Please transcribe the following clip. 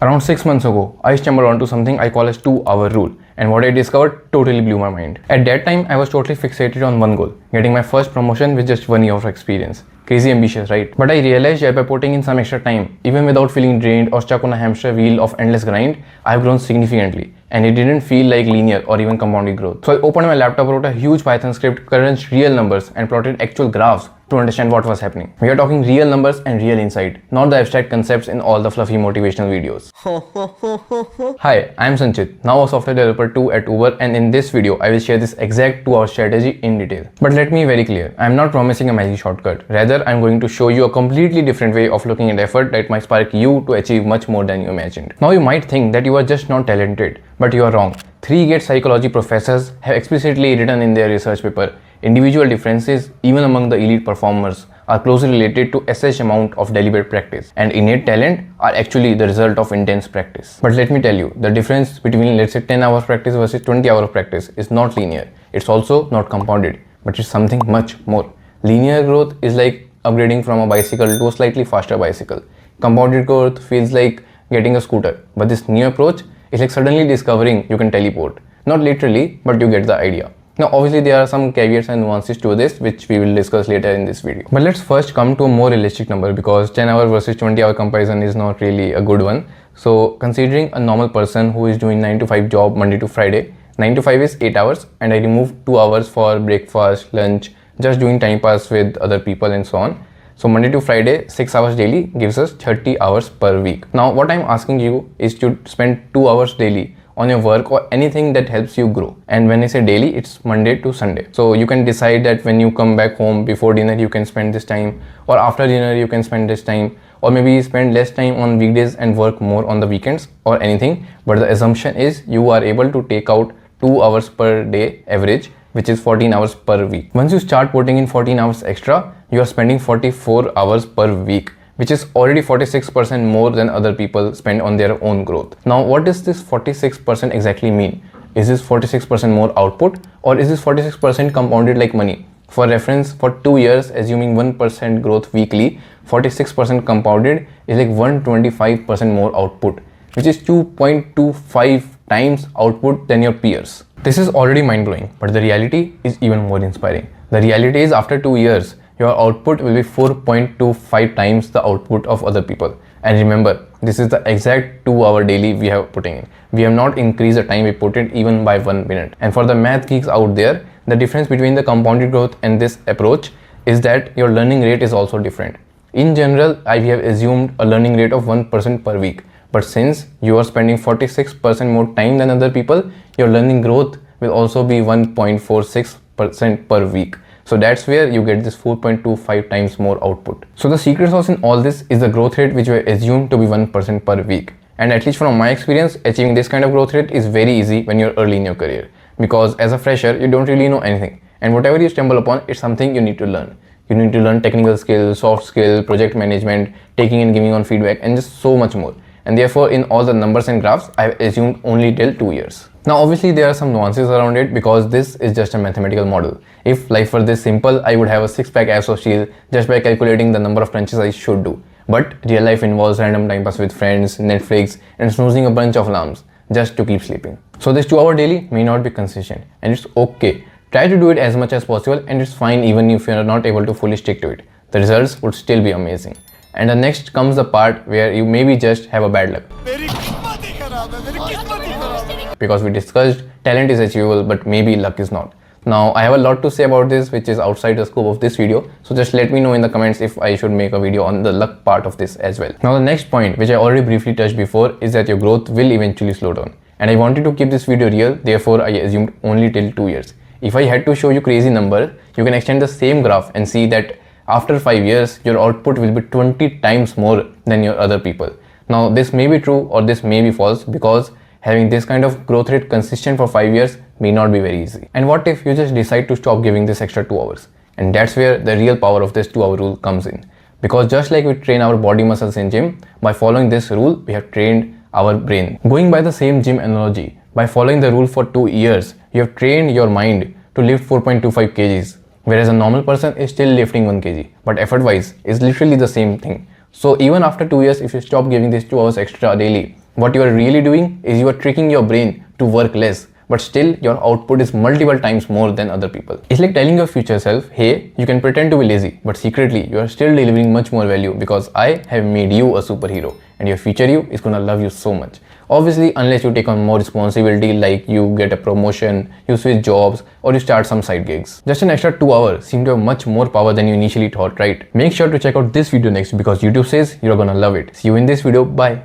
Around 6 months ago, I stumbled onto something I call as 2-hour rule, and what I discovered totally blew my mind. At that time, I was totally fixated on one goal, getting my first promotion with just 1 year of experience. Crazy ambitious, right? But I realized that by putting in some extra time, even without feeling drained or stuck on a hamster wheel of endless grind, I've grown significantly. And it didn't feel like linear or even compounding growth. So I opened my laptop, wrote a huge Python script, crunched real numbers, and plotted actual graphs to understand what was happening. We are talking real numbers and real insight, not the abstract concepts in all the fluffy motivational videos. Hi, I am Sanchit, now a software developer 2 at Uber, and in this video, I will share this exact 2-hour strategy in detail. But let me be very clear, I am not promising a magic shortcut. Rather, I am going to show you a completely different way of looking at effort that might spark you to achieve much more than you imagined. Now you might think that you are just not talented, but you are wrong. 3 great psychology professors have explicitly written in their research paper, individual differences, even among the elite performers, are closely related to such amount of deliberate practice, and innate talent are actually the result of intense practice. But let me tell you, the difference between, let's say, 10 hours practice versus 20 hours of practice is not linear. It's also not compounded, but it's something much more. Linear growth is like upgrading from a bicycle to a slightly faster bicycle. Compounded growth feels like getting a scooter, but this new approach is like suddenly discovering you can teleport. Not literally, but you get the idea. Now obviously there are some caveats and nuances to this which we will discuss later in this video. But let's first come to a more realistic number, because 10 hour versus 20 hour comparison is not really a good one. So considering a normal person who is doing 9 to 5 job Monday to Friday, 9 to 5 is 8 hours, and I remove 2 hours for breakfast, lunch, just doing time pass with other people and so on. So Monday to Friday, 6 hours daily gives us 30 hours per week. Now what I'm asking you is to spend 2 hours daily on your work or anything that helps you grow. And when I say daily, it's Monday to Sunday. So you can decide that when you come back home before dinner, you can spend this time, or after dinner, you can spend this time, or maybe spend less time on weekdays and work more on the weekends or anything. But the assumption is you are able to take out 2 hours per day average, which is 14 hours per week. Once you start putting in 14 hours extra, you are spending 44 hours per week, which is already 46% more than other people spend on their own growth. Now, what does this 46% exactly mean? Is this 46% more output, or is this 46% compounded like money? For reference, for 2 years, assuming 1% growth weekly, 46% compounded is like 125% more output, which is 2.25 times output than your peers. This is already mind-blowing, but the reality is even more inspiring. The reality is after 2 years, your output will be 4.25 times the output of other people. And remember, this is the exact 2 hour daily we have putting in. We have not increased the time we put in even by 1 minute. And for the math geeks out there, the difference between the compounded growth and this approach is that your learning rate is also different. In general, we have assumed a learning rate of 1% per week. But since you are spending 46% more time than other people, your learning growth will also be 1.46% per week. So that's where you get this 4.25 times more output. So the secret sauce in all this is the growth rate, which we assume to be 1% per week. And at least from my experience, achieving this kind of growth rate is very easy when you're early in your career. Because as a fresher, you don't really know anything. And whatever you stumble upon, it's something you need to learn. You need to learn technical skills, soft skill, project management, taking and giving on feedback, and just so much more. And therefore, in all the numbers and graphs, I've assumed only till 2 years. Now, obviously, there are some nuances around it because this is just a mathematical model. If life were this simple, I would have a 6-pack abs of steel just by calculating the number of crunches I should do. But real life involves random time pass with friends, Netflix, and snoozing a bunch of alarms just to keep sleeping. So this 2 hour daily may not be consistent, and it's okay. Try to do it as much as possible, and it's fine even if you're not able to fully stick to it. The results would still be amazing. And the next comes the part where you maybe just have a bad luck. Because we discussed talent is achievable, but maybe luck is not. Now, I have a lot to say about this, which is outside the scope of this video. So just let me know in the comments if I should make a video on the luck part of this as well. Now, the next point, which I already briefly touched before, is that your growth will eventually slow down. And I wanted to keep this video real, therefore I assumed only till 2 years. If I had to show you crazy numbers, you can extend the same graph and see that after 5 years, your output will be 20 times more than your other people. Now, this may be true or this may be false, because having this kind of growth rate consistent for 5 years may not be very easy. And what if you just decide to stop giving this extra 2 hours? And that's where the real power of this 2 hour rule comes in. Because just like we train our body muscles in gym, by following this rule, we have trained our brain. Going by the same gym analogy, by following the rule for 2 years, you have trained your mind to lift 4.25 kgs. Whereas a normal person is still lifting 1 kg, but effort wise is literally the same thing. So even after 2 years, if you stop giving these 2 hours extra daily, What you are really doing is you are tricking your brain to work less, but still your output is multiple times more than other people. It's like telling your future self, hey, you can pretend to be lazy, but secretly you are still delivering much more value because I have made you a superhero, and your future you is gonna love you so much. Obviously, unless you take on more responsibility, like you get a promotion, you switch jobs, or you start some side gigs. Just an extra 2 hours seem to have much more power than you initially thought, right? Make sure to check out this video next because YouTube says you're gonna love it. See you in this video. Bye.